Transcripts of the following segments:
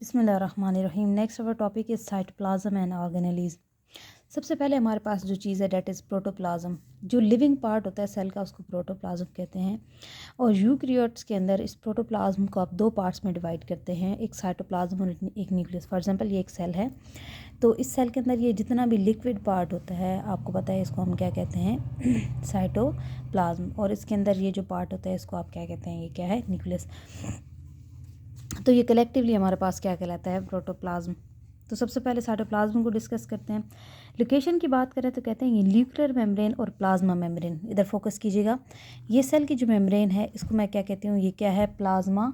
बिस्मिल्लाहिर्रहमानिर्रहीम। Next our topic is cytoplasm and organelles. सबसे पहले हमारे पास जो चीज़ है डेट इज़ प्रोटोप्लाज्म। जो लिविंग पार्ट होता है सेल का उसको प्रोटोप्लाज्म कहते हैं। और यूकैरियोट्स के अंदर इस प्रोटोप्लाज्म को आप दो पार्ट्स में डिवाइड करते हैं, एक साइटोप्लाज्म और एक न्यूक्लियस। फॉर एग्जांपल ये एक सेल है, तो इस सेल के अंदर ये जितना भी लिक्विड पार्ट होता है आपको पता है इसको हम क्या कहते हैं, साइटोप्लाज्म। और इसके अंदर ये जो पार्ट होता है इसको आप क्या कहते हैं, ये क्या है, न्यूक्लियस। तो ये कलेक्टिवली हमारे पास क्या कहलाता है, प्रोटोप्लाज्म। तो सबसे पहले साइटोप्लाज्म को डिस्कस करते हैं। लोकेशन की बात करें तो कहते हैं ये न्यूक्लियर मेम्ब्रेन और प्लाज्मा मेम्ब्रेन। इधर फोकस कीजिएगा, ये सेल की जो मेम्ब्रेन है इसको मैं क्या कहती हूँ, ये क्या है, प्लाज्मा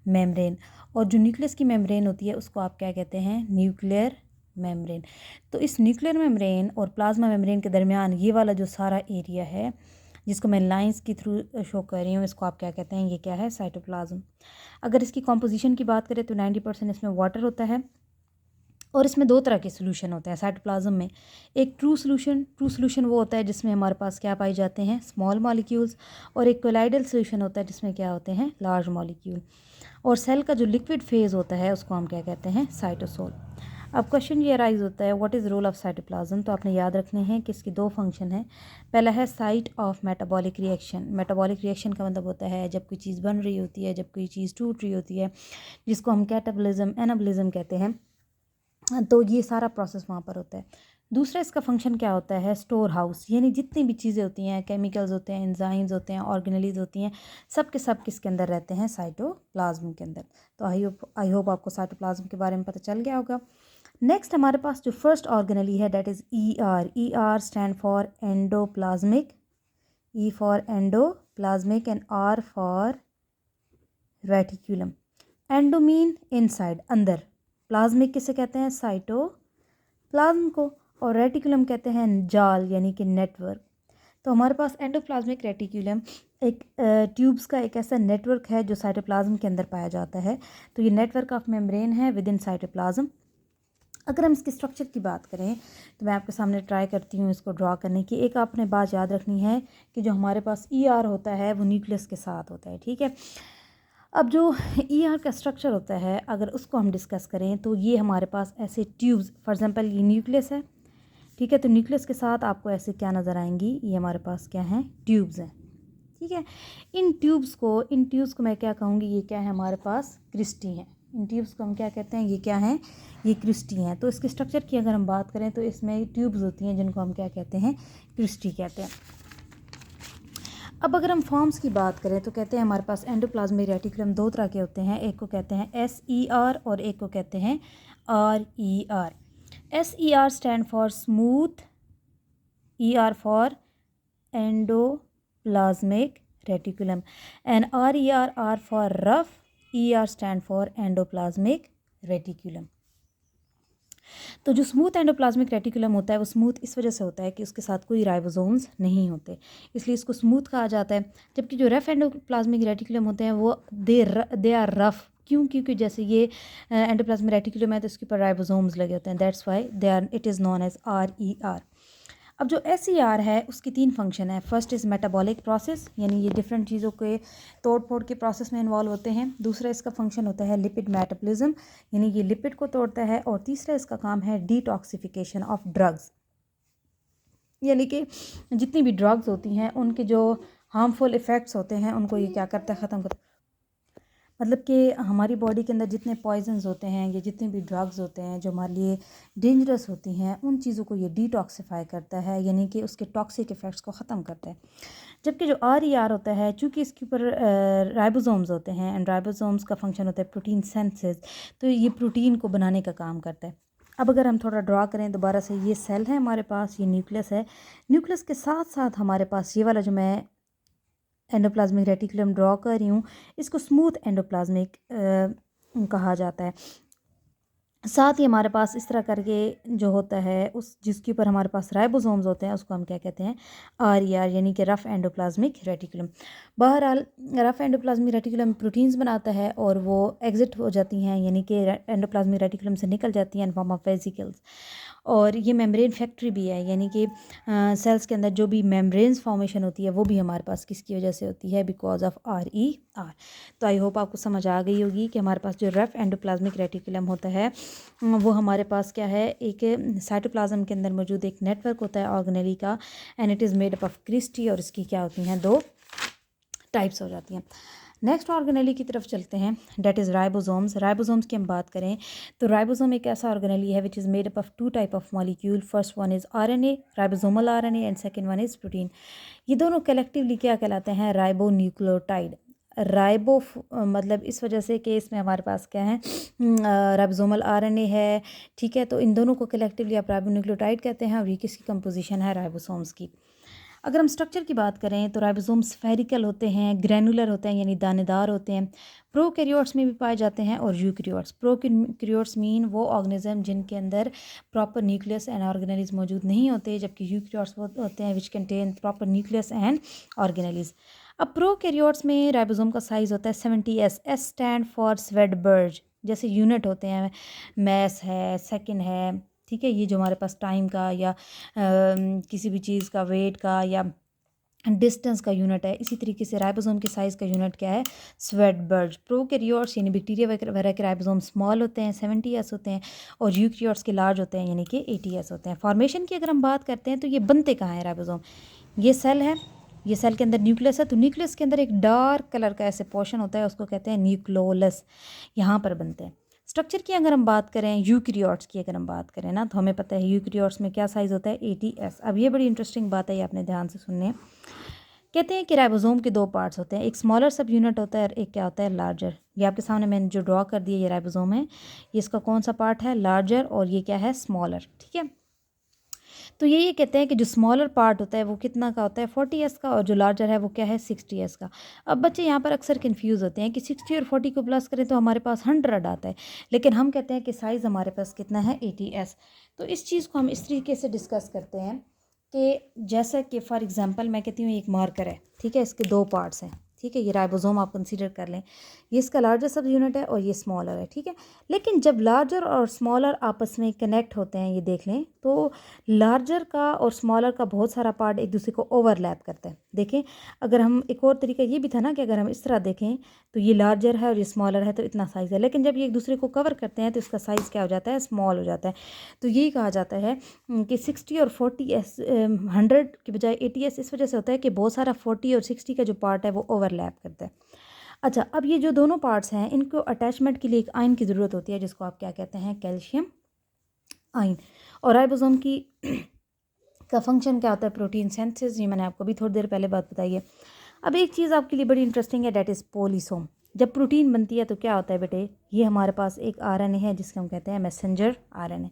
मेम्ब्रेन। और जो न्यूक्लियस की मेम्ब्रेन होती है उसको आप क्या कहते हैं, न्यूक्लियर मेम्ब्रेन। तो इस न्यूक्लियर मेम्ब्रेन और प्लाज्मा मेम्ब्रेन के दरमियान ये वाला जो सारा एरिया है जिसको मैं लाइंस के थ्रू शो कर रही हूँ, इसको आप क्या कहते हैं, ये क्या है, साइटोप्लाज्म। अगर इसकी कॉम्पोजिशन की बात करें तो 90% इसमें वाटर होता है। और इसमें दो तरह के सोल्यूशन होते हैं साइटोप्लाज्म में। एक ट्रू सोल्यूशन वो होता है जिसमें हमारे पास क्या पाए जाते हैं, स्मॉल मॉलिक्यूल्स। और एक कोलाइडल सोल्यूशन होता है जिसमें क्या होते हैं, लार्ज मॉलिक्यूल। और सेल का जो लिक्विड फेज़ होता है उसको हम क्या कहते हैं, साइटोसोल। अब क्वेश्चन ये अराइज होता है, what is role of cytoplasm. तो आपने याद रखने हैं कि इसकी दो फंक्शन है। पहला है site of metabolic reaction. Metabolic reaction का मतलब होता है जब कोई चीज़ बन रही होती है, जब कोई चीज़ टूट रही होती है, जिसको हम कैटाबॉलिज्म एनाबॉलिज्म कहते हैं। तो ये सारा प्रोसेस वहाँ पर होता है। दूसरा इसका फंक्शन क्या होता है, स्टोर हाउस। यानी जितनी भी चीज़ें होती हैं, केमिकल्स होते हैं, एंजाइम्स होते हैं, ऑर्गेनेलीज होती हैं, सब के सब किसके अंदर रहते हैं, साइटोप्लाज्म के अंदर। तो आई होप आपको साइटोप्लाज्म के बारे में पता चल गया होगा। नेक्स्ट हमारे पास जो फर्स्ट ऑर्गेनेली है that is ER stand for endoplasmic, E for endoplasmic and R for reticulum. Endo mean inside, अंदर। प्लाज्मिक किसे कहते हैं, साइटोप्लाज्म को। और रेटिकुलम कहते हैं जाल, यानी कि नेटवर्क। तो हमारे पास एंडोप्लाज्मिक रेटिकुलम एक ट्यूब्स का एक ऐसा नेटवर्क है जो साइटोप्लाज्म के अंदर पाया जाता है। तो ये नेटवर्क ऑफ मेम्ब्रेन है विद इन साइटोप्लाज्म। अगर हम इसके स्ट्रक्चर की बात करें तो मैं आपके सामने ट्राई करती हूँ इसको ड्रा करने की। एक आपने बात याद रखनी है कि जो हमारे पास ER होता है वो न्यूक्लियस के साथ होता है, ठीक है। अब जो ER का स्ट्रक्चर होता है अगर उसको हम डिस्कस करें तो ये हमारे पास ऐसे ट्यूब्स, फॉर एग्जांपल ये न्यूक्लियस है, ठीक है। तो न्यूक्लियस के साथ आपको ऐसे क्या नज़र आएंगी, ये हमारे पास क्या हैं, ट्यूब्स हैं, ठीक है। इन ट्यूब्स को मैं क्या कहूँगी, ये क्या है, हमारे पास क्रिस्टी हैं। इन ट्यूब्स को हम क्या कहते हैं, ये क्या हैं, ये क्रिस्टी हैं। तो इसके स्ट्रक्चर की अगर हम बात करें तो इसमें ट्यूब्स होती हैं जिनको हम क्या कहते हैं, क्रिस्टी कहते हैं। अब अगर हम फॉर्म्स की बात करें तो कहते हैं हमारे पास एंडोप्लाज्मिक रेटिकुलम दो तरह के होते हैं, एक को कहते हैं SER और एक को कहते हैं RER। SER stand for smooth, ER for endoplasmic reticulum and RER are for rough, ER stand for endoplasmic reticulum। तो जो स्मूथ एंडोप्लाज्मिक रेटिकुलम होता है वो स्मूथ इस वजह से होता है कि उसके साथ कोई राइबोसोम्स नहीं होते, इसलिए इसको स्मूथ कहा जाता है। जबकि जो रफ़ एंडोप्लाज्मिक रेटिकुलम होते हैं वो दे आर रफ़। क्यों? क्योंकि जैसे ये एंडोप्लाज्मिक रेटिकुलम है तो इसके ऊपर राइबोसोम्स लगे होते हैं, that's why it is known as RER। अब जो SER है उसकी तीन फंक्शन है। फर्स्ट इज़ मेटाबॉलिक प्रोसेस, यानी ये डिफरेंट चीज़ों के तोड़ फोड़ के प्रोसेस में इन्वॉल्व होते हैं। दूसरा इसका फंक्शन होता है लिपिड मेटाबॉलिज्म, यानी ये लिपिड को तोड़ता है। और तीसरा इसका काम है डिटॉक्सिफिकेशन ऑफ ड्रग्स, यानी कि जितनी भी ड्रग्स होती हैं उनके जो हार्मफुल इफ़ेक्ट्स होते हैं उनको ये क्या करता है, ख़त्म करता है। मतलब कि हमारी बॉडी के अंदर जितने पॉइजन्स होते हैं या जितने भी ड्रग्स होते हैं जो हमारे लिए डेंजरस होती हैं उन चीज़ों को ये डिटॉक्सिफाई करता है, यानी कि उसके टॉक्सिक इफ़ेक्ट्स को ख़त्म करता है। जबकि जो RER होता है, चूँकि इसके ऊपर राइबोसोम्स होते हैं एंड राइबोसोम्स का फंक्शन होता है प्रोटीन सिंथेसिस, तो ये प्रोटीन को बनाने का काम करता है। अब अगर हम थोड़ा ड्रा करें दोबारा से, ये सेल है हमारे पास, ये न्यूक्लियस है। न्यूक्लियस के साथ साथ हमारे पास ये वाला जो मैं एंडोप्लाज्मिक रेटिकुलम ड्रॉ कर रही हूँ इसको स्मूथ एंडोप्लाज्मिक कहा जाता है। साथ ही हमारे पास इस तरह करके जो होता है उस जिसके ऊपर हमारे पास राइबोसोम्स होते हैं उसको हम क्या कहते हैं, आरईआर, यानी कि रफ एंडोप्लाज्मिक रेटिकुलम। बहरहाल रफ एंडोप्लाज्मिक रेटिकुलम प्रोटीन्स बनाता है और वो एग्जिट हो जाती हैं, यानी कि एंडोप्लाज्मिक रेटिकुलम से निकल जाती हैं इन फॉर्म ऑफ वेसिकल्स। और ये मेम्ब्रेन फैक्ट्री भी है, यानी कि सेल्स के अंदर जो भी मेम्ब्रेन्स फॉर्मेशन होती है वो भी हमारे पास किसकी वजह से होती है, बिकॉज ऑफ RER। तो आई होप आपको समझ आ गई होगी कि हमारे पास जो रफ एंडोप्लाज्मिक रेटिकुलम होता है वो हमारे पास क्या है, एक साइटोप्लाज्म के अंदर मौजूद एक नेटवर्क होता है ऑर्गेनेली का, and it is made up of cristae, और इसकी क्या होती हैं, 2 टाइप्स हो जाती हैं। नेक्स्ट ऑर्गेनेली की तरफ चलते हैं, डेट इज़ राइबोसोम्स। राइबोसोम्स की हम बात करें तो राइबोसोम एक ऐसा ऑर्गेनेली है which is made up of 2 type of molecule. First one is RNA, ribosomal RNA, and second one is protein. ये दोनों कलेक्टिवली क्या कहलाते हैं, राइबो न्यूक्लियोटाइड। राइबो मतलब इस वजह से कि इसमें हमारे पास क्या है, राइबोसोमल RNA है, ठीक है। तो इन दोनों को कलेक्टिवली आप राइबो न्यूक्लियोटाइड कहते हैं, और ये किसकी कंपोजिशन है, राइबोसोम्स की। अगर हम स्ट्रक्चर की बात करें तो राइबोसोम स्फेरिकल होते हैं, ग्रैनुलर होते हैं यानी दानेदार होते हैं, प्रोकैरियोट्स में भी पाए जाते हैं, और यूकैरियोट्स। प्रोकैरियोट्स मीन वो ऑर्गेनिज्म जिनके अंदर प्रॉपर न्यूक्लियस एंड ऑर्गेनेलीज मौजूद नहीं होते, जबकि यूकैरियोट्स वो होते हैं which contain proper nucleus and organelles. अब प्रोकैरियोट्स में राइबोसोम का साइज़ होता है 70S। एस स्टैंड फॉर स्वेडबर्ज, जैसे यूनिट होते हैं, मैस है, सेकेंड है, ठीक है। ये जो हमारे पास टाइम का या किसी भी चीज़ का वेट का या डिस्टेंस का यूनिट है, इसी तरीके से राइबोसोम के साइज़ का यूनिट क्या है, स्वेडबर्ज। प्रोकैरियोट्स यानी बैक्टीरिया वगैरह के राइबोसोम स्मॉल होते हैं, 70S होते हैं, और यूकैरियोट्स के लार्ज होते हैं यानी कि 80S होते हैं। फॉर्मेशन की अगर हम बात करते हैं तो ये बनते कहाँ हैं राइबोसोम, ये सेल है, ये सेल के अंदर न्यूक्लियस है, तो न्यूक्लियस के अंदर एक डार्क कलर का ऐसे पोर्शन होता है, उसको कहते हैं न्यूक्लियोलस, यहाँ पर बनते हैं। स्ट्रक्चर की अगर हम बात करें, यूकैरियोट्स की अगर हम बात करें ना, तो हमें पता है यूकैरियोट्स में क्या साइज़ होता है, 80S। अब ये बड़ी इंटरेस्टिंग बात है, ये आपने ध्यान से सुनने। कहते हैं कि राइबोसोम के 2 पार्ट्स होते हैं, एक स्मॉलर सब यूनिट होता है और एक क्या होता है, लार्जर। ये आपके सामने मैंने जो ड्रॉ कर दिया, ये राइबोसोम है, ये इसका कौन सा पार्ट है, लार्जर, और ये क्या है, स्मॉलर, ठीक है। तो ये कहते हैं कि जो स्मॉलर पार्ट होता है वो कितना का होता है, 40S का, और जो लार्जर है वो क्या है, 60S का। अब बच्चे यहाँ पर अक्सर कन्फ्यूज़ होते हैं कि 60 और 40 को प्लस करें तो हमारे पास 100 आता है, लेकिन हम कहते हैं कि साइज़ हमारे पास कितना है, 80S। तो इस चीज़ को हम इस तरीके से डिस्कस करते हैं कि जैसा कि फॉर एग्जांपल मैं कहती हूँ एक मार्कर है, ठीक है, इसके 2 पार्ट्स हैं, ठीक है, ये राइबोसोम आप कंसीडर कर लें, ये इसका लार्जर सब यूनिट है और ये स्मॉलर है, ठीक है। लेकिन जब लार्जर और स्मॉलर आपस में कनेक्ट होते हैं, ये देख लें, तो लार्जर का और स्मॉलर का बहुत सारा पार्ट एक दूसरे को ओवरलैप करता है। देखें, अगर हम एक और तरीका ये भी था ना कि अगर हम इस तरह देखें तो ये लार्जर है और ये स्मॉलर है, तो इतना साइज़ है, लेकिन जब ये एक दूसरे को कवर करते हैं तो इसका साइज़ क्या हो जाता है, स्मॉल हो जाता है। तो यही कहा जाता है कि 60 और 40S 100 की बजाय 80S इस वजह से होता है कि बहुत सारा 40 और 60 का जो पार्ट है वो ओवरलैप करता है। अच्छा, अब ये जो दोनों पार्ट्स हैं इनको अटैचमेंट के लिए एक आयन की ज़रूरत होती है, जिसको आप क्या कहते हैं, कैल्शियम आयन। और राइबोसोम की का फंक्शन क्या होता है, प्रोटीन सिंथेसिस, ये मैंने आपको भी थोड़ी देर पहले बात बताई है। अब एक चीज़ आपके लिए बड़ी इंटरेस्टिंग है, डेट इज़ पोलिसोम। जब प्रोटीन बनती है तो क्या होता है बेटे, ये हमारे पास एक RNA है जिसको हम कहते हैं मैसेंजर RNA।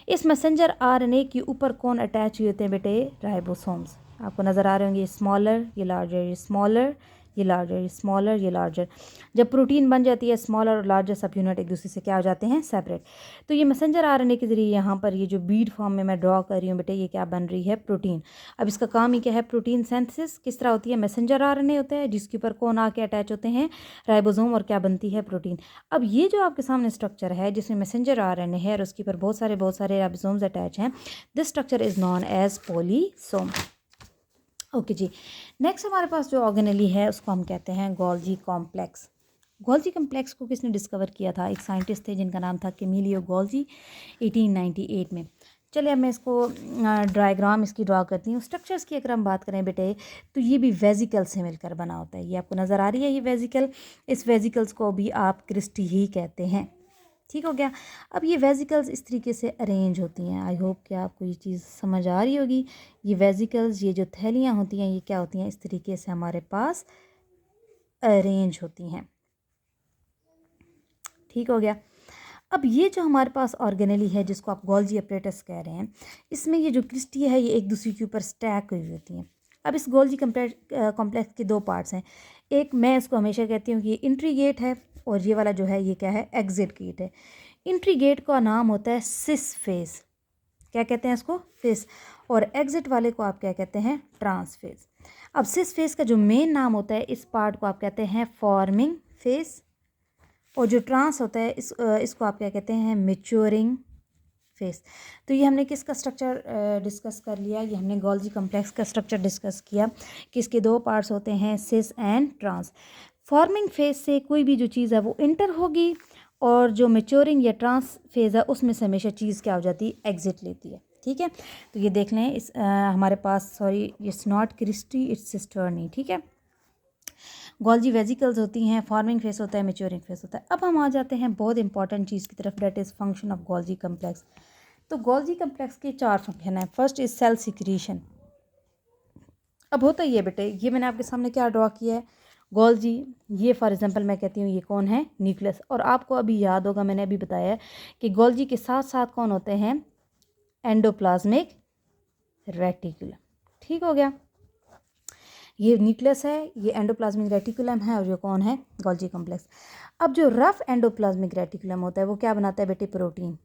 इस मैसेंजर RNA के ऊपर कौन अटैच हुए होते हैं बेटे, राइबोसोम्स। आपको नज़र आ रहे होंगे, ये स्मॉलर, ये लार्जर, ये स्मॉलर, ये लार्जर, ये स्मॉलर, ये लार्जर। जब प्रोटीन बन जाती है, स्मॉलर और लार्जर सब यूनिट एक दूसरे से क्या हो जाते हैं, सेपरेट। तो ये मैसेंजर RNA के ज़रिए यहाँ पर ये जो बीड फॉर्म में मैं ड्रॉ कर रही हूँ बेटे, ये क्या बन रही है, प्रोटीन। अब इसका काम ही क्या है, प्रोटीन सिंथेसिस किस तरह होती है, मैसेंजर RNA होता है जिसके ऊपर कौन आके अटैच होते हैं, राइबोसोम, और क्या बनती है, प्रोटीन। अब ये जो आपके सामने स्ट्रक्चर है जिसमें मैसेंजर RNA है और उसके ऊपर बहुत सारे राइबोसोम्स अटैच हैं, this structure is known as polysome. Okay जी। नेक्स्ट हमारे पास जो ऑर्गेनेली है उसको हम कहते हैं गोल्जी कॉम्प्लेक्स। गोल्जी कॉम्प्लेक्स को किसने डिस्कवर किया था, एक साइंटिस्ट थे जिनका नाम था कैमिलियो गोल्जी, 1898 में। चलिए अब मैं इसको डायग्राम इसकी ड्रॉ करती हूँ। स्ट्रक्चर्स की अगर हम बात करें बेटे, तो ये भी वेजिकल से मिलकर बना होता है। ये आपको नज़र आ रही है, ये वेजिकल, इस वेजिकल्स को भी आप क्रिस्टी ही कहते हैं, ठीक हो गया। अब ये वेजिकल्स इस तरीके से अरेंज होती हैं, आई होप कि आपको ये चीज़ समझ आ रही होगी। ये वेजिकल्स, ये जो थैलियाँ होती हैं, ये क्या होती हैं, इस तरीके से हमारे पास अरेंज होती हैं, ठीक हो गया। अब ये जो हमारे पास ऑर्गेनेली है जिसको आप गोल्जी अपरेटस कह रहे हैं, इसमें ये जो क्रिस्टी है ये एक दूसरे के ऊपर स्टैक हुई होती हैं। अब इस गोल्जी कॉम्प्लेक्स के 2 पार्ट्स हैं। एक मैं इसको हमेशा कहती हूँ कि ये इंट्री गेट है, और ये वाला जो है ये क्या है, एग्जिट गेट है। इंट्री गेट का नाम होता है सिस फेज, क्या कहते हैं इसको, फिस, और एग्जिट वाले को आप क्या कहते हैं, ट्रांस फेज। अब सिस फेज का जो मेन नाम होता है इस पार्ट को आप कहते हैं फॉर्मिंग फेज, और जो ट्रांस होता है इसको आप क्या कहते हैं, मैच्योरिंग फेज। तो ये हमने किसका स्ट्रक्चर डिस्कस कर लिया, ये हमने गोल्जी कॉम्प्लेक्स का स्ट्रक्चर डिस्कस किया कि इसके दो पार्ट्स होते हैं, cis and trans. Forming phase से कोई भी जो चीज़ है वो इंटर होगी, और जो मैच्योरिंग या ट्रांस फेज है उसमें से हमेशा चीज़ क्या हो जाती है, एग्जिट लेती है। ठीक है, तो ये देख लें इस हमारे पास, sorry it's not cristae it's cisternae, ठीक है। गोल्जी वेजिकल्स होती हैं, फॉर्मिंग फेस होता है, मैच्योरिंग फेस होता है। अब हम आ जाते हैं बहुत इंपॉर्टेंट चीज़ की तरफ, that is function of Golgi complex. तो गोल्जी कम्प्लेक्स के 4 फंक्शन हैं। First is cell secretion. अब होता ही है बेटे, ये मैंने आपके सामने क्या ड्रॉ किया है, गोल्जी, ये फॉर एग्जांपल मैं कहती हूँ ये कौन है, न्यूक्लियस। और आपको अभी याद होगा मैंने अभी बताया है कि गोल्जी के साथ साथ कौन होते हैं, एंडोप्लाज्मिक रेटिकुलम। ठीक हो गया, ये न्यूक्लियस है, ये एंडोप्लाज्मिक रेटिकुलम है, और ये कौन है, गोल्जी कॉम्प्लेक्स। अब जो रफ एंडोप्लाज्मिक रेटिकुलम होता है वो क्या बनाता है बेटे, प्रोटीन।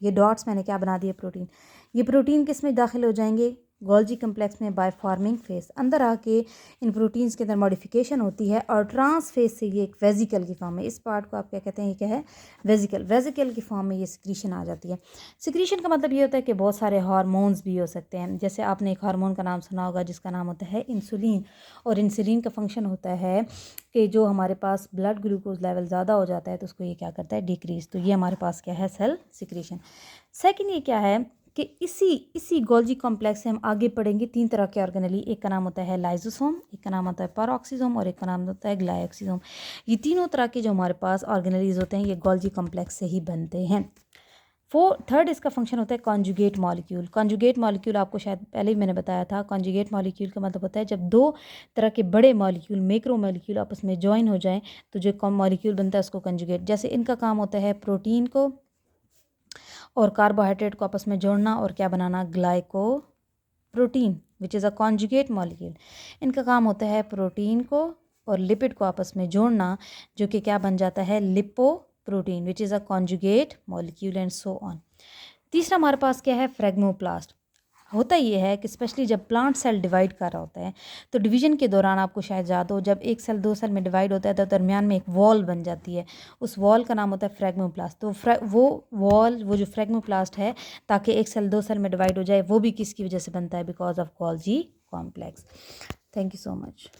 ये डॉट्स मैंने क्या बना दिए, प्रोटीन। ये प्रोटीन किस में दाखिल हो जाएंगे, गोल्जी कम्प्लेक्स में, बाय फॉर्मिंग फेस। अंदर आके इन प्रोटीन्स के अंदर मॉडिफिकेशन होती है, और ट्रांस फेस से ये एक वेजिकल की फॉर्म में, इस पार्ट को आप क्या कहते हैं, ये क्या है, वेजिकल। वेजिकल की फॉर्म में ये सिक्रीशन आ जाती है। सिक्रीशन का मतलब ये होता है कि बहुत सारे हार्मोन्स भी हो सकते हैं। जैसे आपने एक हार्मोन का नाम सुना होगा जिसका नाम होता है इंसुलिन, और इंसुलिन का फंक्शन होता है कि जो हमारे पास ब्लड ग्लूकोज लेवल ज़्यादा हो जाता है तो उसको ये क्या करता है, डिक्रीज। तो ये हमारे पास क्या है, सेल सिक्रीशन। सेकेंड ये क्या है कि इसी गोल्जी कॉम्प्लेक्स से हम आगे पढ़ेंगे 3 तरह के ऑर्गेनेली। एक का नाम होता है लाइजोसोम, एक का नाम होता है पेरोक्सिसोम, और एक का नाम होता है ग्लाइकोसिसोम। ये तीनों तरह के जो हमारे पास ऑर्गेनेलीज होते हैं ये गोल्जी कॉम्प्लेक्स से ही बनते हैं। थर्ड इसका फंक्शन होता है कॉन्जुगेट मॉलिक्यूल। कॉन्जुगेट मॉलिक्यूल आपको शायद पहले ही मैंने बताया था। कॉन्जुगेट मॉलिक्यूल का मतलब होता है जब 2 तरह के बड़े मॉलिक्यूल, मैक्रो मॉलिक्यूल आपस में ज्वाइन हो जाएं तो जो मॉलिक्यूल बनता है उसको कॉन्जुगेट। जैसे इनका काम होता है प्रोटीन को और कार्बोहाइड्रेट को आपस में जोड़ना और क्या बनाना, glyco protein, which is a conjugate molecule. इनका काम होता है प्रोटीन को और लिपिड को आपस में जोड़ना, जो कि क्या बन जाता है, lipo protein, which is a conjugate molecule, and so on. तीसरा हमारे पास क्या है, फ्रेगमोप्लास्ट। होता ये है कि स्पेशली जब प्लांट सेल डिवाइड कर रहा होता है तो डिवीजन के दौरान आपको शायद याद हो, जब एक सेल 2 सेल में डिवाइड होता है तो दरमियान में एक वॉल बन जाती है, उस वॉल का नाम होता है फ्रेगमोप्लास्ट। तो वो वॉल, वो जो फ्रेगमोप्लास्ट है, ताकि एक सेल 2 सेल में डिवाइड हो जाए, वो भी किसकी वजह से बनता है, because of Golgi complex. Thank you so much.